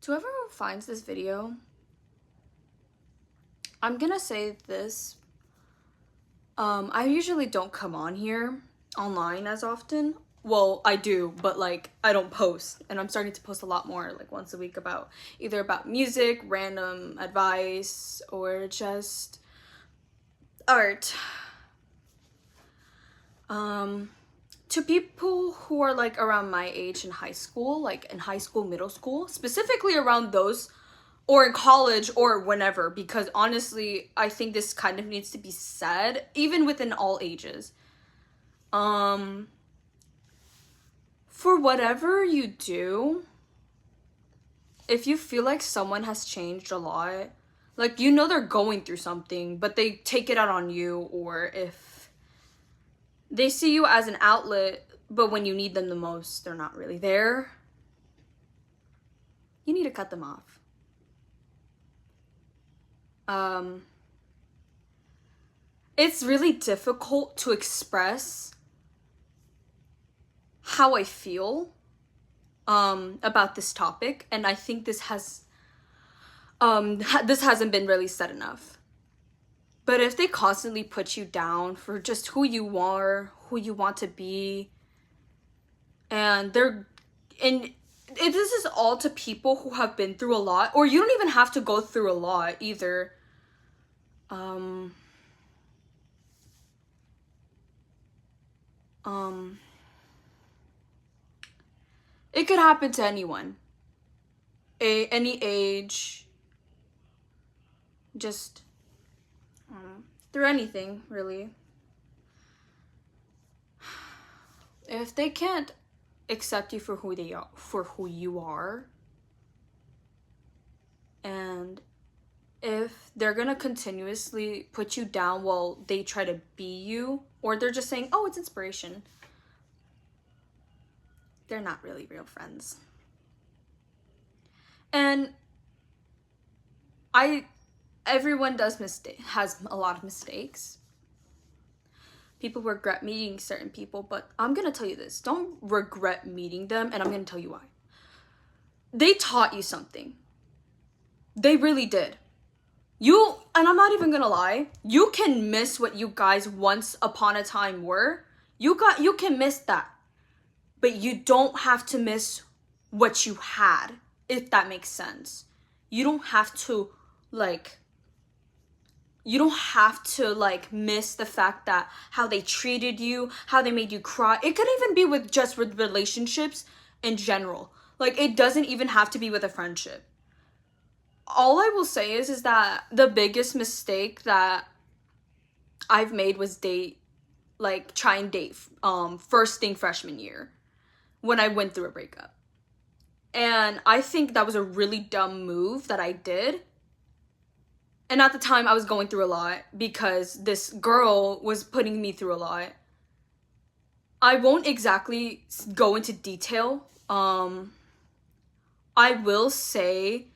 To whoever finds this video, I'm gonna say this. I usually don't come on here online as often. Well, I do, but like I don't post, and I'm starting to post a lot more, like once a week, about either about music, random advice, or just art. To people who are like around my age in high school, like in high school, middle school, specifically around those, or in college or whenever, because honestly, I think this kind of needs to be said, even within all ages. For whatever you do, if you feel like someone has changed a lot, like you know they're going through something, but they take it out on you, or if they see you as an outlet, but when you need them the most, they're not really there, you need to cut them off. It's really difficult to express how I feel about this topic, and I think this hasn't been really said enough. But if they constantly put you down for just who you are, who you want to be, and this is all to people who have been through a lot, or you don't even have to go through a lot either. It could happen to anyone, any age, just through anything, really. If they can't accept you for who they are, for who you are, and if they're gonna continuously put you down while they try to be you, or they're just saying, oh, it's inspiration, they're not really real friends. And everyone has a lot of mistakes. People regret meeting certain people, but I'm gonna tell you this: don't regret meeting them, and I'm gonna tell you why. They taught you something. They really did. And I'm not even gonna lie, you can miss what you guys once upon a time were. You can miss that. But you don't have to miss what you had, if that makes sense. You don't have to miss the fact that how they treated you, how they made you cry. It could even be with relationships in general. Like, it doesn't even have to be with a friendship. All I will say is that the biggest mistake that I've made was try and date first thing freshman year, when I went through a breakup. And I think that was a really dumb move that I did. And at the time, I was going through a lot because this girl was putting me through a lot. I won't exactly go into detail. I will say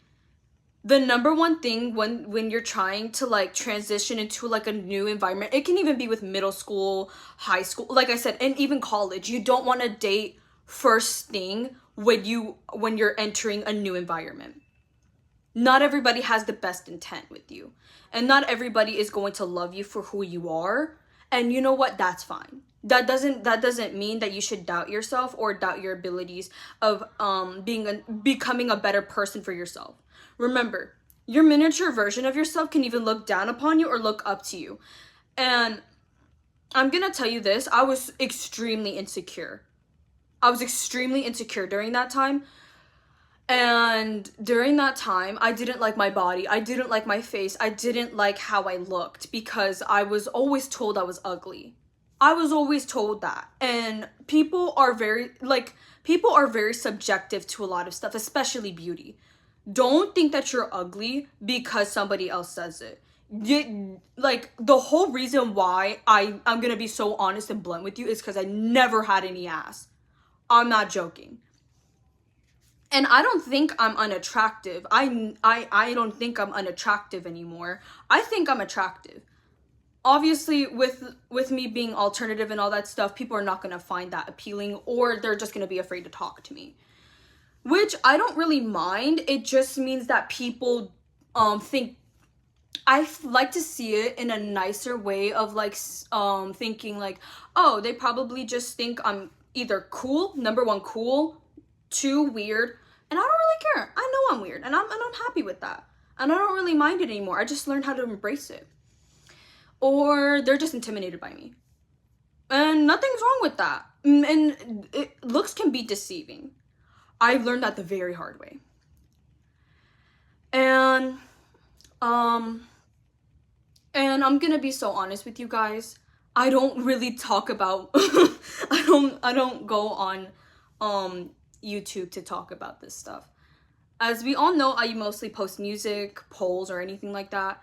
the number one thing when you're trying to like transition into like a new environment, it can even be with middle school, high school, like I said, and even college, you don't want to date first thing when you're entering a new environment. Not everybody has the best intent with you, and not everybody is going to love you for who you are. And you know what? That's fine. That doesn't mean that you should doubt yourself or doubt your abilities of becoming a better person for yourself. Remember, your miniature version of yourself can even look down upon you or look up to you. And I'm gonna tell you this, I was extremely insecure. During that time. And during that time, I didn't like my body. I didn't like my face. I didn't like how I looked because I was always told I was ugly. I was always told that. And people are very subjective to a lot of stuff, especially beauty. Don't think that you're ugly because somebody else says it. The whole reason why I'm gonna be so honest and blunt with you is because I never had any ass. I'm not joking. And I don't think I'm unattractive. I don't think I'm unattractive anymore. I think I'm attractive. Obviously, with me being alternative and all that stuff, people are not going to find that appealing, or they're just going to be afraid to talk to me. which I don't really mind. It just means that people think, like to see it in a nicer way of like thinking like, oh, they probably just think I'm either cool, number one, cool, two, weird, and I don't really care. I know I'm weird, and I'm happy with that, and I don't really mind it anymore. I just learned how to embrace it. Or they're just intimidated by me, and nothing's wrong with that. And looks can be deceiving. I learned that the very hard way. And I'm gonna be so honest with you guys. I don't really talk about I don't go on YouTube to talk about this stuff. As we all know, I mostly post music, polls, or anything like that.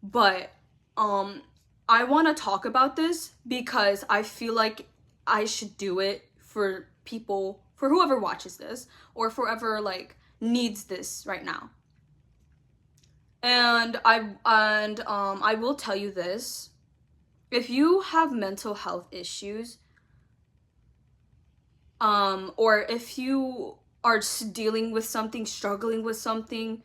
But I want to talk about this because I feel like I should do it for people, for whoever watches this, or for whoever like needs this right now. And I will tell you this: if you have mental health issues, or if you are dealing with something, struggling with something,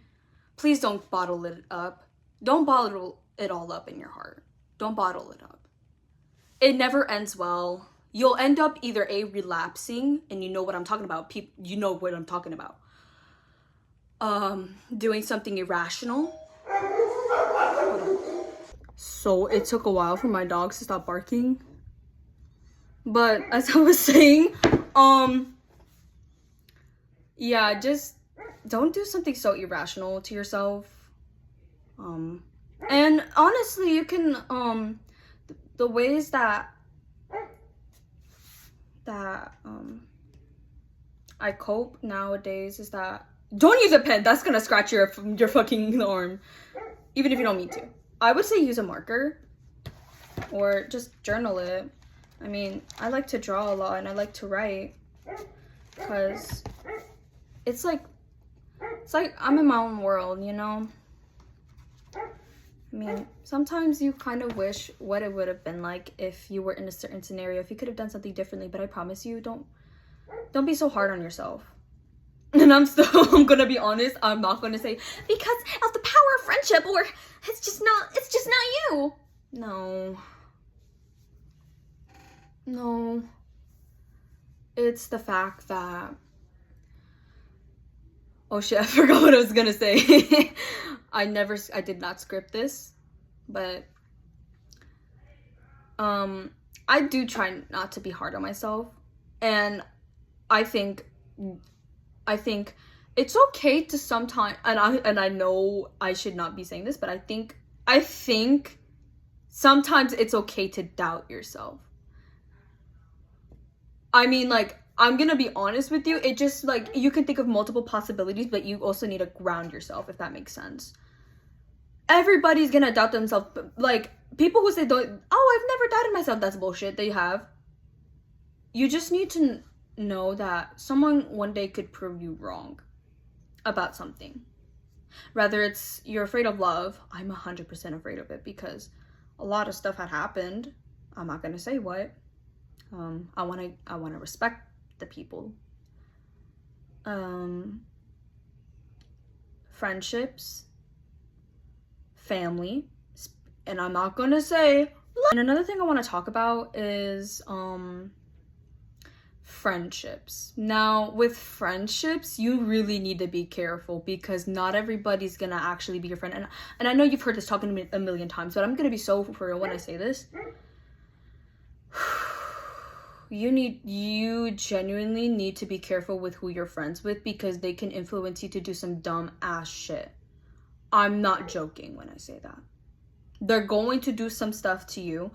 please don't bottle it up. Don't bottle it all up in your heart. Don't bottle it up. It never ends well. You'll end up either relapsing, and you know what I'm talking about. You know what I'm talking about. Doing something irrational. So it took a while for my dogs to stop barking. But as I was saying, yeah, just don't do something so irrational to yourself. And honestly, you can, the ways that I cope nowadays is that, don't use a pen, that's gonna scratch your fucking arm, even if you don't mean to. I would say use a marker, or just journal it. I mean, I like to draw a lot, and I like to write, because it's like I'm in my own world, you know? I mean, sometimes you kind of wish what it would have been like if you were in a certain scenario, if you could have done something differently, but I promise you, don't be so hard on yourself. And I'm gonna be honest, I'm not gonna say, because of the power of friendship, or it's just not you. No. It's the fact that, oh shit, I forgot what I was gonna say. I did not script this, but I do try not to be hard on myself, and I think it's okay to sometimes, and I know I should not be saying this, but I think sometimes it's okay to doubt yourself. I mean, like, I'm gonna be honest with you, it just, like, you can think of multiple possibilities, but you also need to ground yourself, if that makes sense. Everybody's gonna doubt themselves. Like, people who say, I've never doubted myself, that's bullshit. They have. You just need to know that someone one day could prove you wrong about something. Rather it's you're afraid of love. I'm 100% afraid of it because a lot of stuff had happened. I'm not gonna say what. I wanna respect the people. Friendships, family, and I'm not gonna say. And another thing I want to talk about is friendships. Now, with friendships, you really need to be careful because not everybody's gonna actually be your friend. And I know you've heard this talking to me a million times, but I'm gonna be so for real when I say this. You genuinely need to be careful with who you're friends with because they can influence you to do some dumb ass shit. I'm not joking when I say that. They're going to do some stuff to you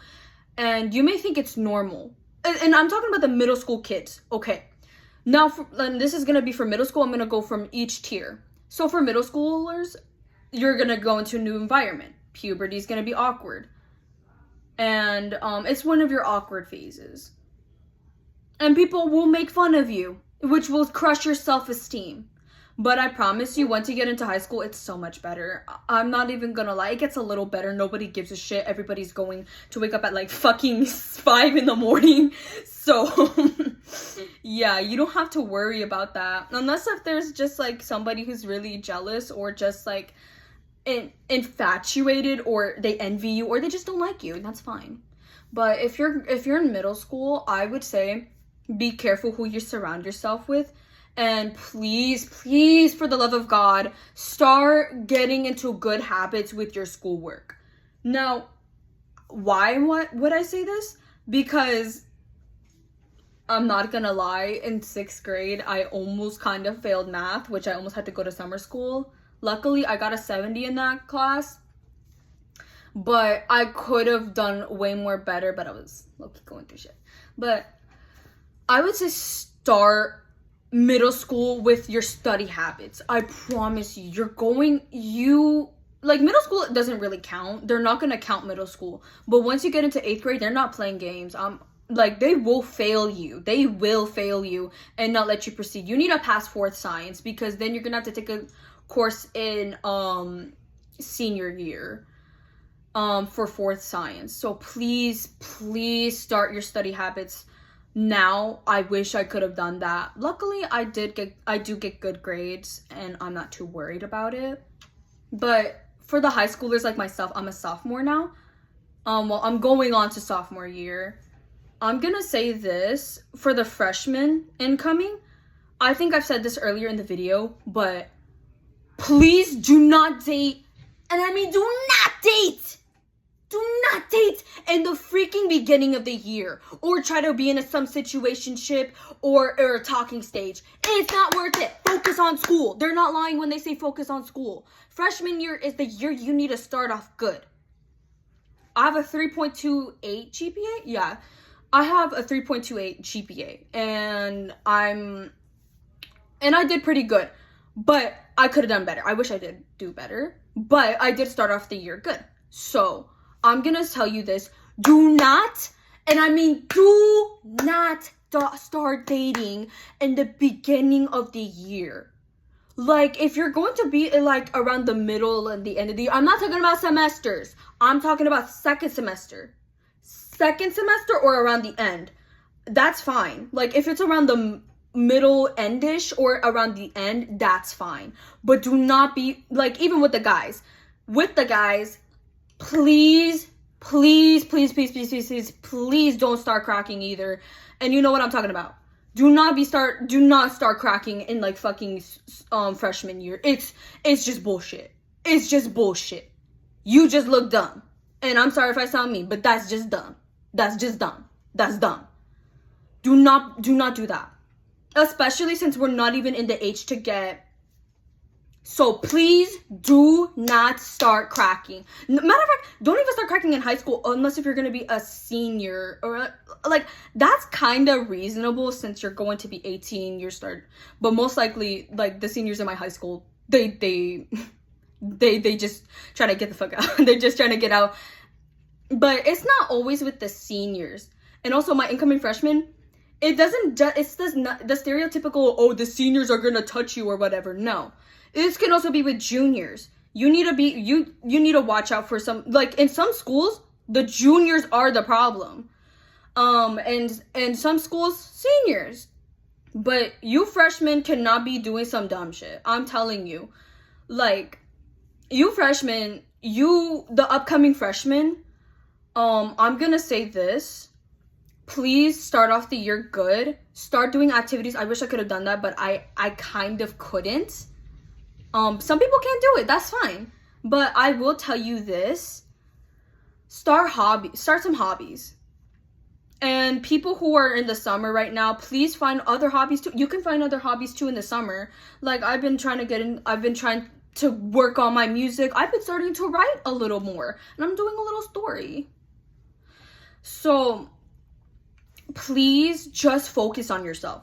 and you may think it's normal. And I'm talking about the middle school kids. Okay. Now, and this is going to be for middle school. I'm going to go from each tier. So for middle schoolers, you're going to go into a new environment. Puberty is going to be awkward. And it's one of your awkward phases. And people will make fun of you, which will crush your self-esteem. But I promise you, once you get into high school, it's so much better. I'm not even gonna lie, it gets a little better. Nobody gives a shit. Everybody's going to wake up at like fucking 5 in the morning. So yeah, you don't have to worry about that. Unless if there's just like somebody who's really jealous or just like infatuated, or they envy you, or they just don't like you, and that's fine. But if you're in middle school, I would say be careful who you surround yourself with. And please, please, for the love of God, start getting into good habits with your schoolwork. Now, why would I say this? Because I'm not gonna lie, in 6th grade, I almost kind of failed math, which I almost had to go to summer school. Luckily, I got a 70 in that class. But I could have done way more better, but I was low-key going through shit. But I would say start middle school with your study habits. I promise you, like, middle school doesn't really count. They're not gonna count middle school. But once you get into 8th grade, they're not playing games. Like, they will fail you. They will fail you and not let you proceed. You need to pass 4th science, because then you're gonna have to take a course in senior year for 4th science. So please start your study habits now. I wish I could have done that. Luckily, I do get good grades, and I'm not too worried about it. But for the high schoolers like myself, I'm a sophomore now. Well, I'm going on to sophomore year. I'm gonna say this for the freshmen incoming. I think I've said this earlier in the video, but please do not date, and I mean do not date. Do not date in the freaking beginning of the year, or try to be in some situationship or a talking stage. It's not worth it. Focus on school. They're not lying when they say focus on school. Freshman year is the year you need to start off good. I have a 3.28 GPA. Yeah, I have a 3.28 GPA, and I did pretty good, but I could have done better. I wish I did do better, but I did start off the year good. So I'm gonna tell you this: do not, and I mean do not start dating in the beginning of the year. Like, if you're going to be like around the middle and the end of the year, I'm not talking about semesters. I'm talking about second semester or around the end. That's fine. Like, if it's around the middle endish or around the end, that's fine. But do not be like, even with the guys, please don't start cracking either. And you know what I'm talking about. Do not start cracking in like fucking freshman year. It's just bullshit. It's just bullshit. You just look dumb. And I'm sorry if I sound mean, but that's just dumb. That's just dumb. That's dumb. Do not do that. Especially since we're not even in the age to get. So please do not start cracking. Matter of fact, don't even start cracking in high school unless if you're going to be a senior, or like, that's kind of reasonable since you're going to be 18, but most likely like the seniors in my high school, they just try to get the fuck out. They're just trying to get out. But it's not always with the seniors. And also my incoming freshmen, it's the stereotypical, oh, the seniors are going to touch you or whatever. No. This can also be with juniors. You need to watch out for some, like, in some schools, the juniors are the problem. And some schools, seniors. But you freshmen cannot be doing some dumb shit. I'm telling you. Like, you freshmen, the upcoming freshmen, I'm gonna say this. Please start off the year good. Start doing activities. I wish I could have done that, but I kind of couldn't. Some people can't do it. That's fine. But I will tell you this. Start some hobbies. And people who are in the summer right now, please find other hobbies too. You can find other hobbies too in the summer. Like, I've been trying to work on my music. I've been starting to write a little more. And I'm doing a little story. So, please just focus on yourself.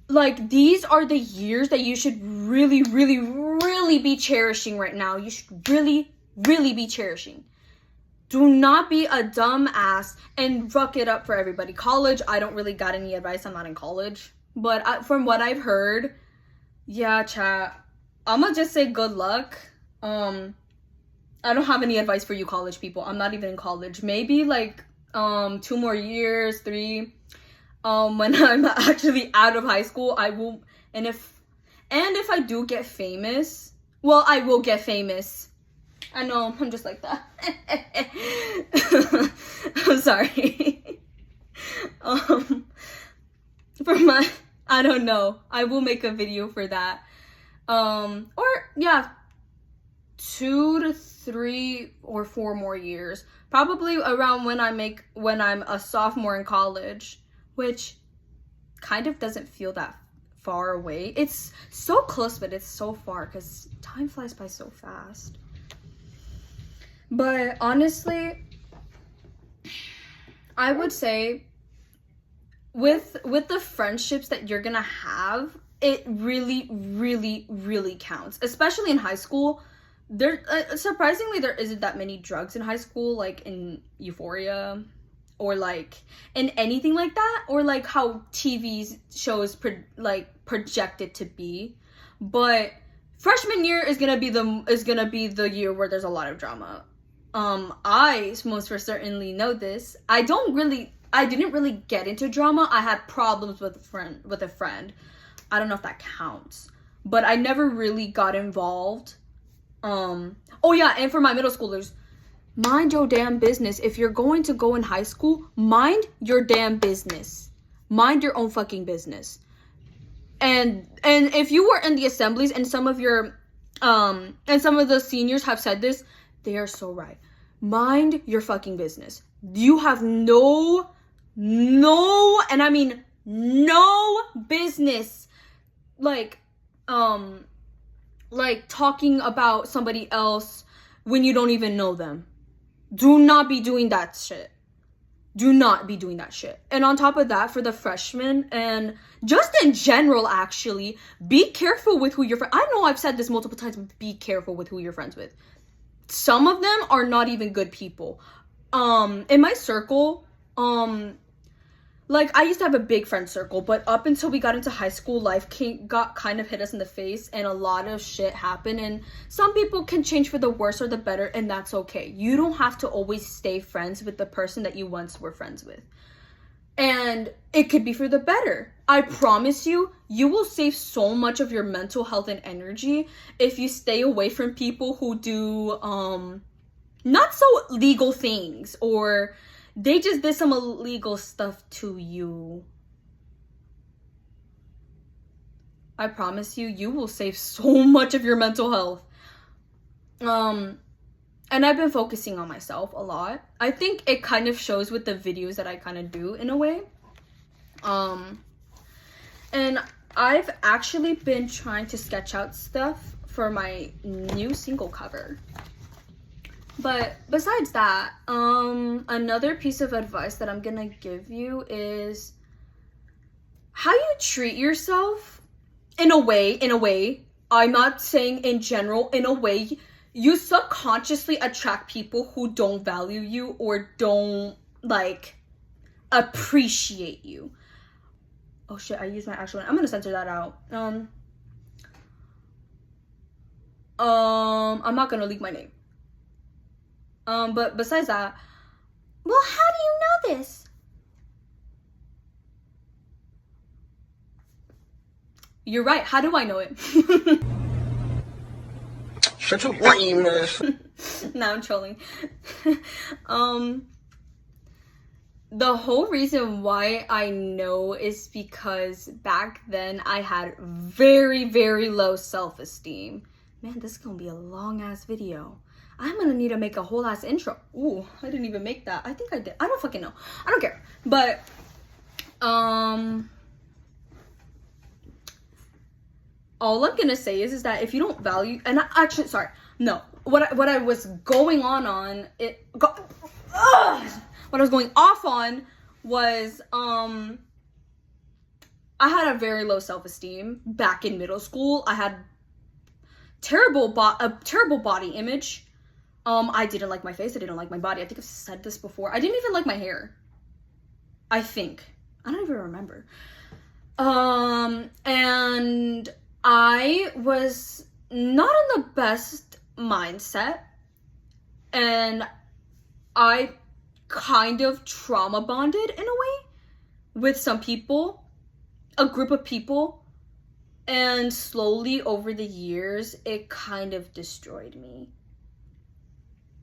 Like, these are the years that you should really, really, really be cherishing right now. You should really, really be cherishing. Do not be a dumb ass and fuck it up for everybody. College, I don't really got any advice. I'm not in college. But from what I've heard, Yeah, chat. I'ma just say good luck. I don't have any advice for you college people. I'm not even in college. Maybe like 2 more years, 3. When I'm actually out of high school, I will, and if I do get famous, well, I will get famous. I know, I'm just like that. I'm sorry. um for my, I don't know. I will make a video for that. Or yeah, 2 to 3 or 4 more years, probably around when I'm a sophomore in college, which kind of doesn't feel that far away. It's so close, but it's so far because time flies by so fast. But honestly, I would say with the friendships that you're gonna have, it really, really, really counts, especially in high school. There surprisingly there isn't that many drugs in high school, like in Euphoria, or like in anything like that, or like how TV shows project it to be. But freshman year is gonna be the year where there's a lot of drama. I most for certainly know this. I didn't really get into drama. I had problems with a friend. I don't know if that counts, but I never really got involved. Oh yeah, and for my middle schoolers, mind your damn business. If you're going to go in high school, mind your damn business. Mind your own fucking business. And if you were in the assemblies and some of the seniors have said this, they are so right. Mind your fucking business. You have no, and I mean no business like talking about somebody else when you don't even know them. Do not be doing that shit. Do not be doing that shit. And on top of that, for the freshmen and just in general, actually, be careful with who you're friends. I know I've said this multiple times, but be careful with who you're friends with. Some of them are not even good people. In my circle, like I used to have a big friend circle, but up until we got into high school, life got kind of hit us in the face and a lot of shit happened, and some people can change for the worse or the better, and that's okay. You don't have to always stay friends with the person that you once were friends with. And it could be for the better. I promise you, you will save so much of your mental health and energy if you stay away from people who do not so legal things, or they just did some illegal stuff to you. I promise you, you will save so much of your mental health. And I've been focusing on myself a lot. I think it kind of shows with the videos that I kind of do in a way. And I've actually been trying to sketch out stuff for my new single cover. But besides that, another piece of advice that I'm gonna give you is how you treat yourself in a way. I'm not saying in general, in a way, you subconsciously attract people who don't value you or don't like appreciate you. Oh shit, I used my actual one. I'm gonna censor that out. I'm not gonna leak my name. But besides that, well, how do you know this? You're right. How do I know it? Such a lameness. Now I'm trolling. The whole reason why I know is because back then I had very, very low self-esteem. Man, this is gonna be a long ass video. I'm gonna need to make a whole ass intro. Ooh, I didn't even make that. I think I did. I don't fucking know. I don't care. But all I'm gonna say is that if you don't value, and actually, sorry, no, what I was going on it got, what I was going off on was I had a very low self-esteem back in middle school. I had a terrible body image. I didn't like my face. I didn't like my body. I think I've said this before. I didn't even like my hair. I think. I don't even remember. And I was not in the best mindset, and I kind of trauma bonded in a way with some people, a group of people, and slowly over the years, it kind of destroyed me.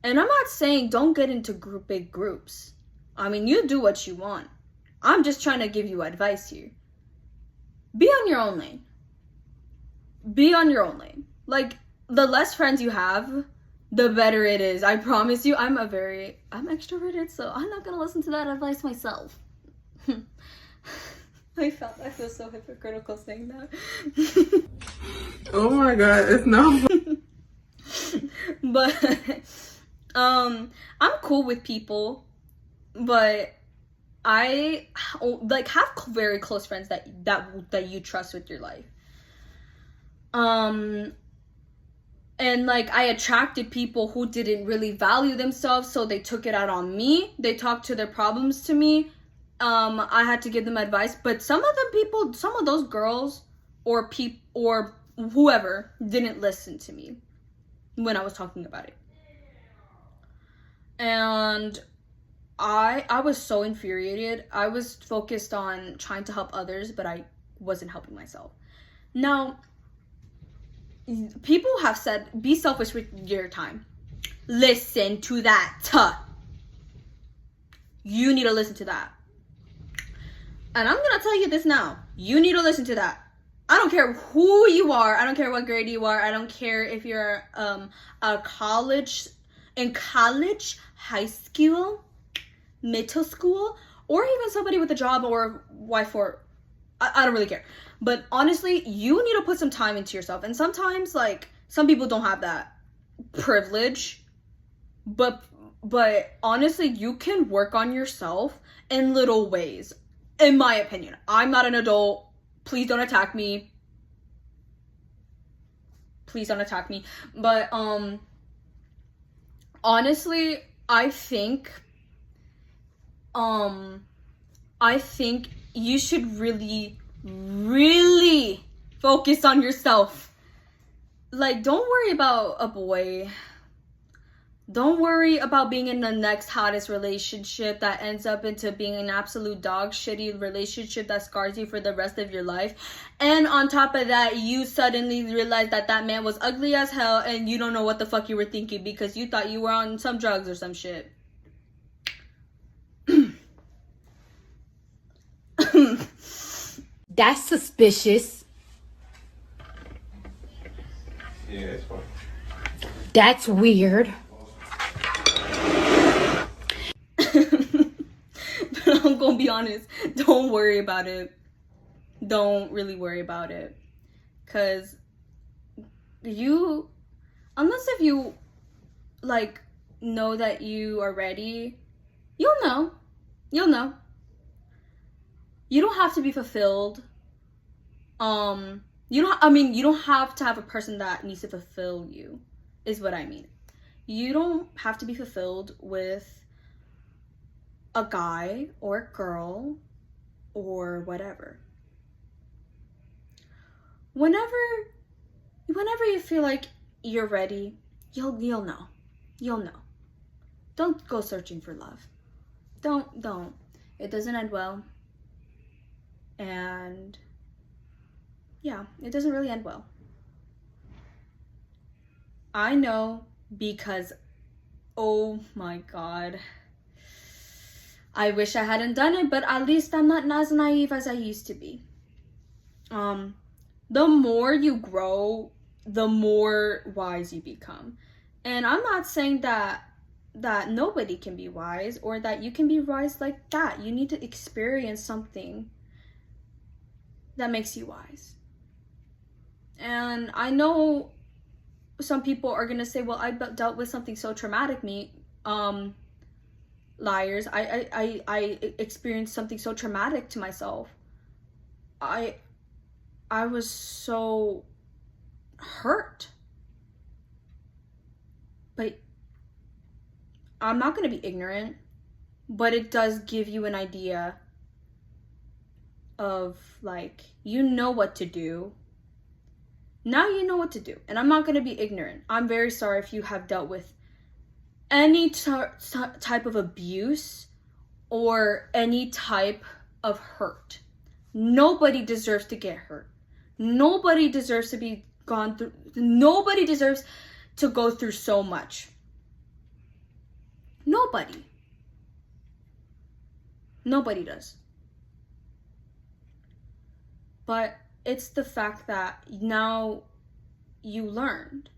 And I'm not saying don't get into big groups. I mean, you do what you want. I'm just trying to give you advice here. Be on your own lane. Be on your own lane. Like, the less friends you have, the better it is. I promise you, I'm extroverted, so I'm not gonna listen to that advice myself. I feel so hypocritical saying that. Oh my god, it's not. But I'm cool with people, but I like have very close friends that you trust with your life. And like I attracted people who didn't really value themselves, so they took it out on me. They talked to their problems to me. I had to give them advice, but some of those girls or whoever didn't listen to me when I was talking about it. And I was so infuriated. I was focused on trying to help others, but I wasn't helping myself. Now, people have said, be selfish with your time. Listen to that. You need to listen to that. And I'm going to tell you this now. You need to listen to that. I don't care who you are. I don't care what grade you are. I don't care if you're in college, high school, middle school, or even somebody with a job or wife or... I don't really care. But honestly, you need to put some time into yourself. And sometimes, like, some people don't have that privilege. But honestly, you can work on yourself in little ways. In my opinion. I'm not an adult. Please don't attack me. Please don't attack me. But, honestly, I think you should really focus on yourself. Like, don't worry about a boy. Don't worry about being in the next hottest relationship that ends up into being an absolute dog shitty relationship that scars you for the rest of your life. And on top of that, you suddenly realize that man was ugly as hell and you don't know what the fuck you were thinking because you thought you were on some drugs or some shit. That's suspicious. Yeah, it's fine. That's weird. But I'm gonna be honest, don't worry about it. Don't really worry about it. Cause unless if you like know that you are ready, you'll know. You don't have to be fulfilled. You don't have to have a person that needs to fulfill you, is what I mean. You don't have to be fulfilled with a guy or a girl or whatever. Whenever you feel like you're ready, you'll know. You'll know. Don't go searching for love. Don't. It doesn't end well. And yeah, it doesn't really end well. I know because, oh my god, I wish I hadn't done it, but at least I'm not as naive as I used to be. The more you grow, the more wise you become. And I'm not saying that nobody can be wise or that you can be wise like that. You need to experience something that makes you wise. And I know some people are gonna say, well, I dealt with something so traumatic. Liars. I experienced something so traumatic to myself. I was so hurt. But I'm not gonna be ignorant, but it does give you an idea of, like, you know what to do. Now you know what to do. And I'm not going to be ignorant. I'm very sorry if you have dealt with any type of abuse or any type of hurt. Nobody deserves to get hurt. Nobody deserves to be gone through. Nobody deserves to go through so much. Nobody. Nobody does. But it's the fact that now you learned.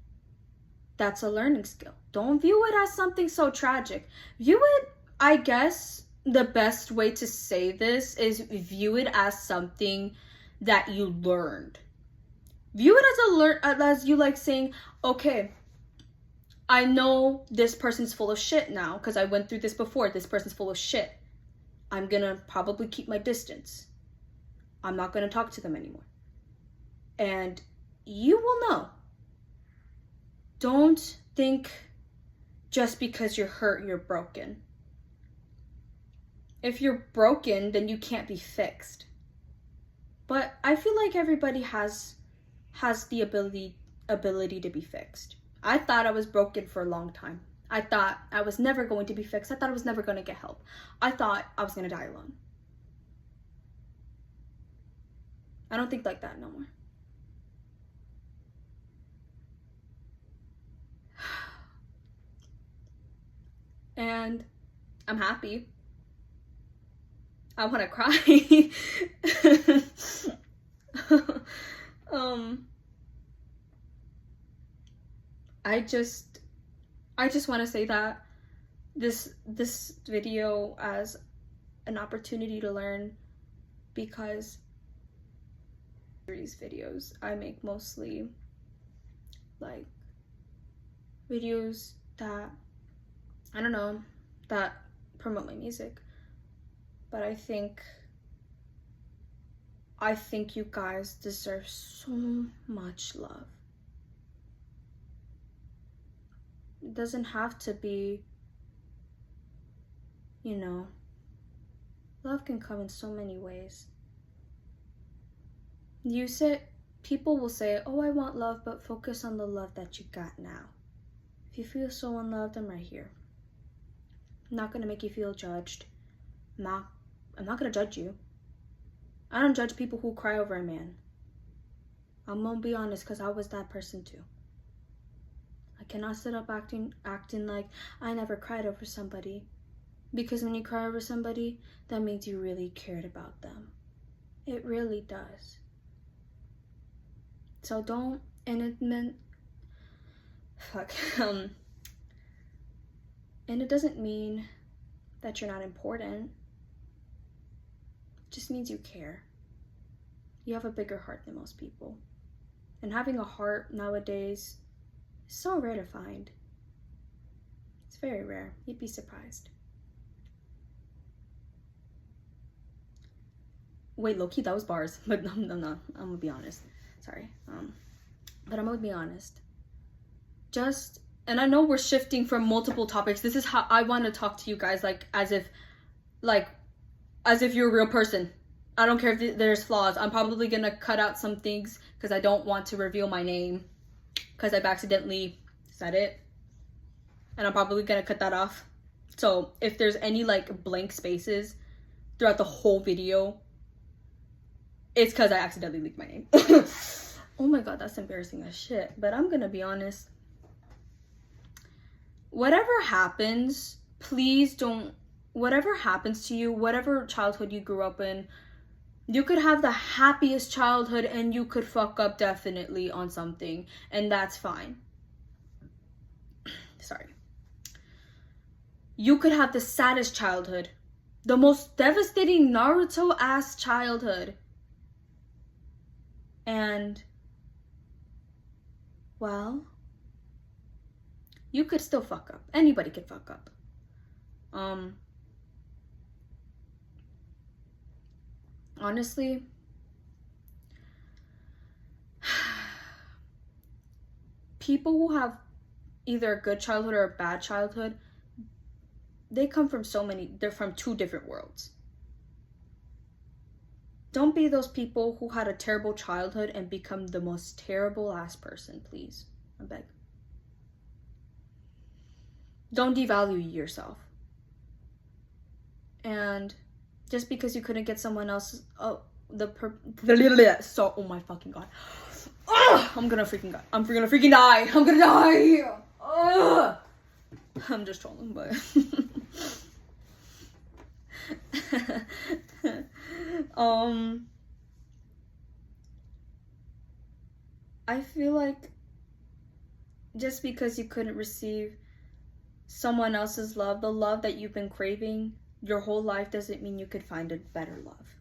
That's a learning skill. Don't view it as something so tragic. View it, I guess, the best way to say this is view it as something that you learned. View it as you like saying, okay, I know this person's full of shit now because I went through this before. This person's full of shit. I'm gonna probably keep my distance. I'm not gonna talk to them anymore. And you will know. Don't think just because you're hurt, you're broken. If you're broken, then you can't be fixed. But I feel like everybody has the ability to be fixed. I thought I was broken for a long time. I thought I was never going to be fixed. I thought I was never going to get help. I thought I was going to die alone. I don't think like that no more. And I'm happy. I want to cry. I just want to say that this video as an opportunity to learn, because these videos I make mostly like videos that I don't know, that promote my music. But I think you guys deserve so much love. It doesn't have to be, you know, love can come in so many ways. People will say, oh, I want love, but focus on the love that you got now. If you feel so unloved, I'm right here. I'm not gonna make you feel judged. I'm not gonna judge you. I don't judge people who cry over a man. I'm gonna be honest, because I was that person too. I cannot sit up acting like I never cried over somebody. Because when you cry over somebody, that means you really cared about them. It really does. So don't, and it doesn't mean that you're not important. It just means you care. You have a bigger heart than most people. And having a heart nowadays is so rare to find. It's very rare. You'd be surprised. Wait, low-key, that was bars. But no, I'm gonna be honest. Sorry. But I'm gonna be honest. And I know we're shifting from multiple topics. This is how I want to talk to you guys, like as if you're a real person. I don't care if there's flaws. I'm probably gonna cut out some things because I don't want to reveal my name because I've accidentally said it, and I'm probably gonna cut that off. So if there's any like blank spaces throughout the whole video, it's because I accidentally leaked my name. Oh my god, that's embarrassing as shit. But I'm gonna be honest. Whatever happens, please don't, whatever happens to you, whatever childhood you grew up in, you could have the happiest childhood and you could fuck up definitely on something, and that's fine. Sorry. You could have the saddest childhood, the most devastating Naruto-ass childhood. And, well, you could still fuck up. Anybody could fuck up. Honestly, people who have either a good childhood or a bad childhood, they're from two different worlds. Don't be those people who had a terrible childhood and become the most terrible ass person, please. I beg. Don't devalue yourself. And just because you couldn't get someone else, oh my fucking god. Ugh, I'm gonna freaking die. I'm gonna freaking die. I'm gonna die. Ugh. I'm just trolling, but I feel like just because you couldn't receive someone else's love, the love that you've been craving your whole life, doesn't mean you could find a better love.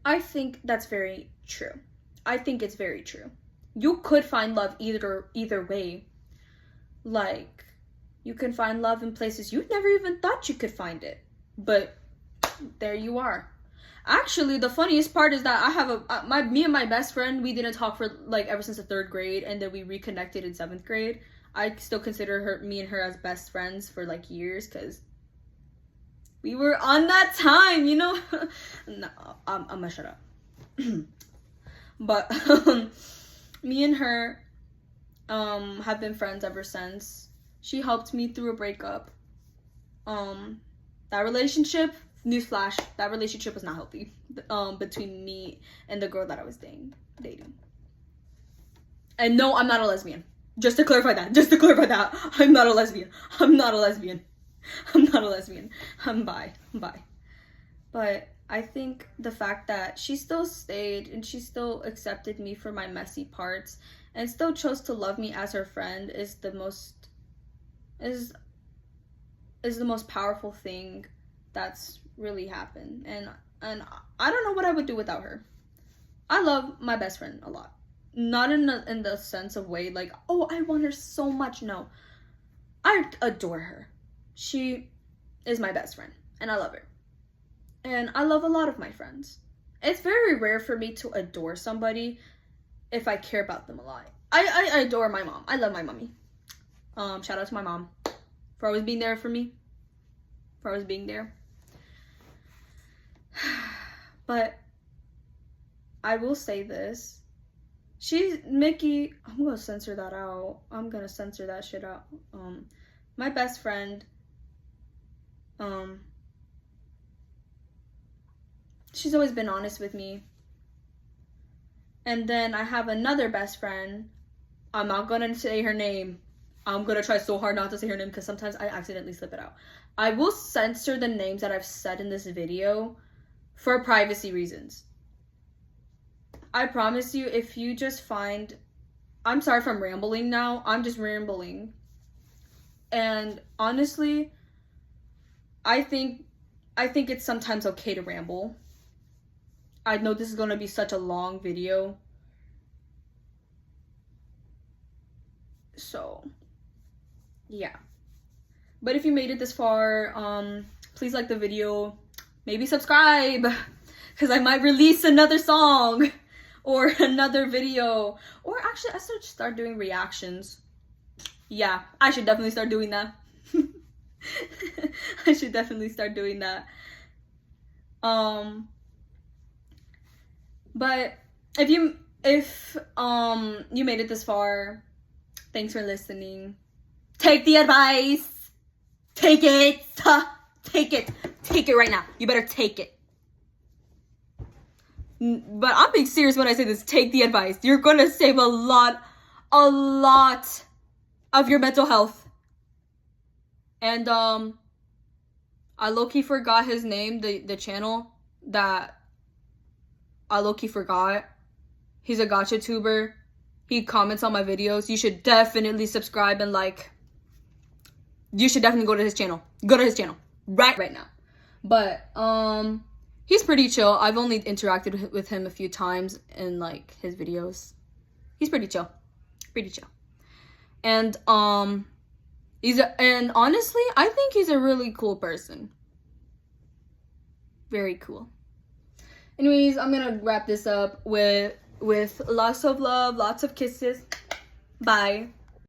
I think that's very true. I think it's very true. You could find love either way. Like, you can find love in places you never even thought you could find it. But there you are. Actually, the funniest part is that I have me and my best friend, we didn't talk for like ever since the 3rd grade, and then we reconnected in 7th grade. I still consider me and her as best friends for like years, because we were on that time, you know? No, I'm gonna shut up. But me and her have been friends ever since. She helped me through a breakup. That relationship, newsflash, that relationship was not healthy between me and the girl that I was dating. And no, I'm not a lesbian. Just to clarify that. I'm not a lesbian. I'm bi. But I think the fact that she still stayed and she still accepted me for my messy parts and still chose to love me as her friend is the most powerful thing that's really happened. And I don't know what I would do without her. I love my best friend a lot. Not in the sense of way like, oh, I want her so much. No. I adore her. She is my best friend and I love her. And I love a lot of my friends. It's very rare for me to adore somebody if I care about them a lot. I adore my mom. I love my mommy. Shout out to my mom for always being there for me. For always being there. But I will say this. Mickey, I'm gonna censor that out. I'm gonna censor that shit out. My best friend, she's always been honest with me. And then I have another best friend. I'm not gonna say her name. I'm gonna try so hard not to say her name because sometimes I accidentally slip it out. I will censor the names that I've said in this video for privacy reasons. I promise you, if you just find... I'm sorry if I'm rambling now. I'm just rambling. And honestly, I think it's sometimes okay to ramble. I know this is going to be such a long video. So, yeah. But if you made it this far, please like the video. Maybe subscribe. Because I might release another song. Or another video. Or actually, I should start doing reactions. Yeah, I should definitely start doing that. I should definitely start doing that. But if you made it this far, thanks for listening. Take the advice. Take it. Take it. Take it right now. You better take it. But I'm being serious when I say this. Take the advice. You're gonna save a lot of your mental health. And I low-key forgot his name, the channel that I low-key forgot. He's a gacha tuber. He comments on my videos. You should definitely subscribe and like. You should definitely go to his channel. Go to his channel right now. But he's pretty chill. I've only interacted with him a few times in like his videos. He's pretty chill. Pretty chill. And and honestly, I think he's a really cool person. Very cool. Anyways, I'm gonna wrap this up with lots of love, lots of kisses. Bye.